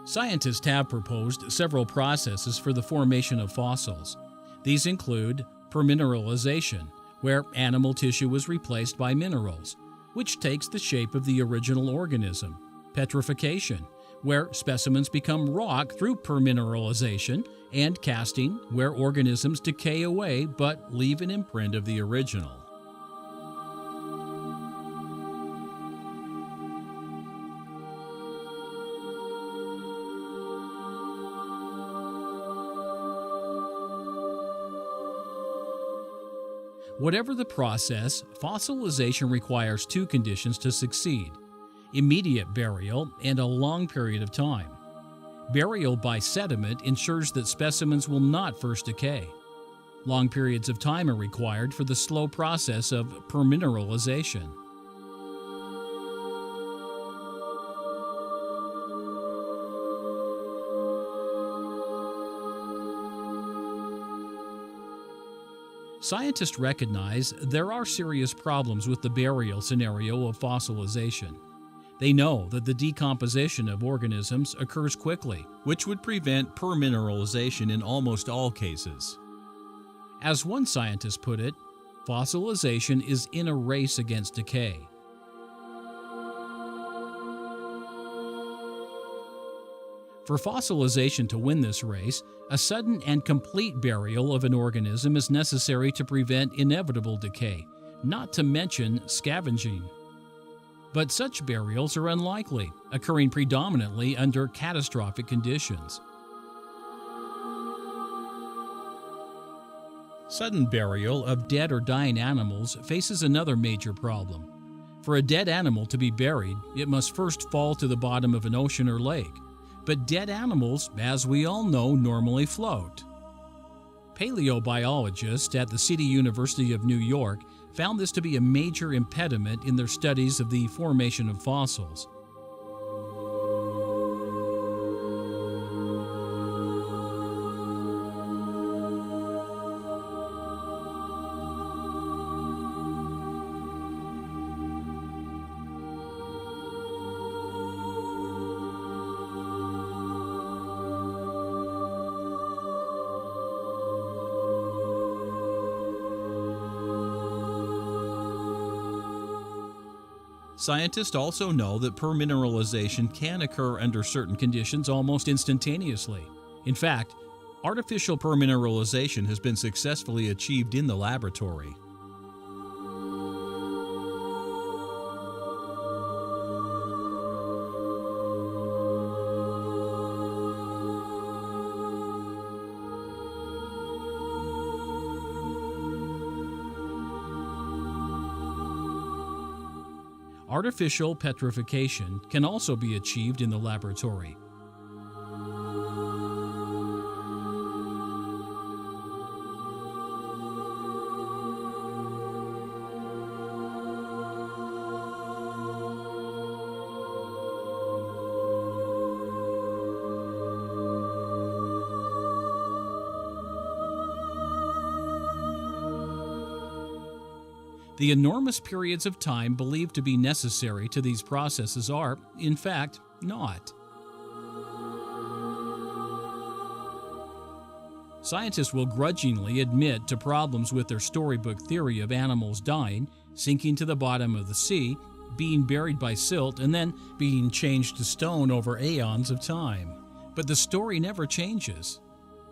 Scientists have proposed several processes for the formation of fossils. These include permineralization, where animal tissue is replaced by minerals, which takes the shape of the original organism; petrification, where specimens become rock through permineralization; and casting, where organisms decay away but leave an imprint of the original. Whatever the process, fossilization requires two conditions to succeed: immediate burial and a long period of time. Burial by sediment ensures that specimens will not first decay. Long periods of time are required for the slow process of permineralization. Scientists recognize there are serious problems with the burial scenario of fossilization. They know that the decomposition of organisms occurs quickly, which would prevent permineralization in almost all cases. As one scientist put it, fossilization is in a race against decay. For fossilization to win this race, a sudden and complete burial of an organism is necessary to prevent inevitable decay, not to mention scavenging. But such burials are unlikely, occurring predominantly under catastrophic conditions. Sudden burial of dead or dying animals faces another major problem. For a dead animal to be buried, it must first fall to the bottom of an ocean or lake. But dead animals, as we all know, normally float. Paleobiologists at the City University of New York found this to be a major impediment in their studies of the formation of fossils. Scientists also know that permineralization can occur under certain conditions almost instantaneously. In fact, artificial permineralization has been successfully achieved in the laboratory. Artificial petrification can also be achieved in the laboratory. The enormous periods of time believed to be necessary to these processes are, in fact, not. Scientists will grudgingly admit to problems with their storybook theory of animals dying, sinking to the bottom of the sea, being buried by silt, and then being changed to stone over aeons of time. But the story never changes,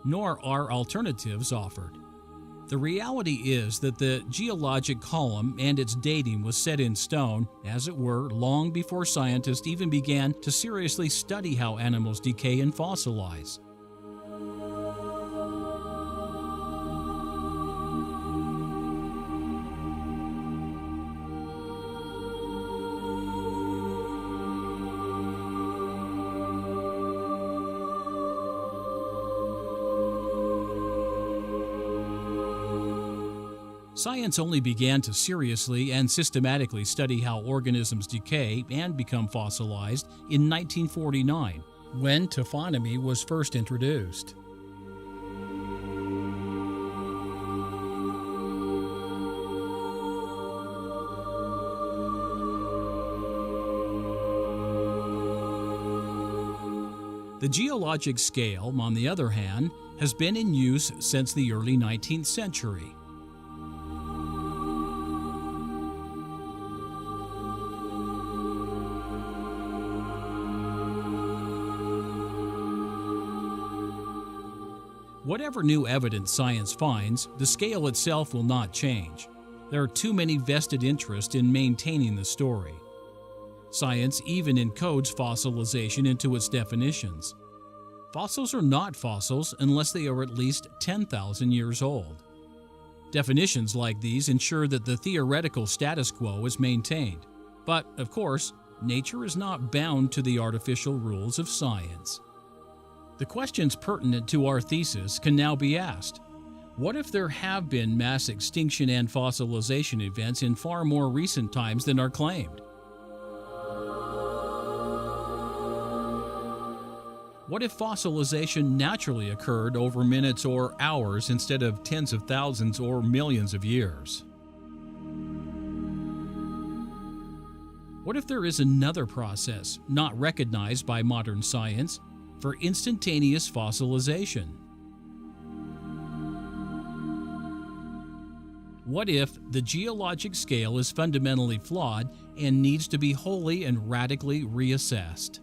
nor are alternatives offered. The reality is that the geologic column and its dating was set in stone, as it were, long before scientists even began to seriously study how animals decay and fossilize. Science only began to seriously and systematically study how organisms decay and become fossilized in 1949, when taphonomy was first introduced. The geologic scale, on the other hand, has been in use since the early 19th century. Whatever new evidence science finds, the scale itself will not change. There are too many vested interests in maintaining the story. Science even encodes fossilization into its definitions. Fossils are not fossils unless they are at least 10,000 years old. Definitions like these ensure that the theoretical status quo is maintained. But, of course, nature is not bound to the artificial rules of science. The questions pertinent to our thesis can now be asked. What if there have been mass extinction and fossilization events in far more recent times than are claimed? What if fossilization naturally occurred over minutes or hours instead of tens of thousands or millions of years? What if there is another process, not recognized by modern science, for instantaneous fossilization? What if the geologic scale is fundamentally flawed and needs to be wholly and radically reassessed?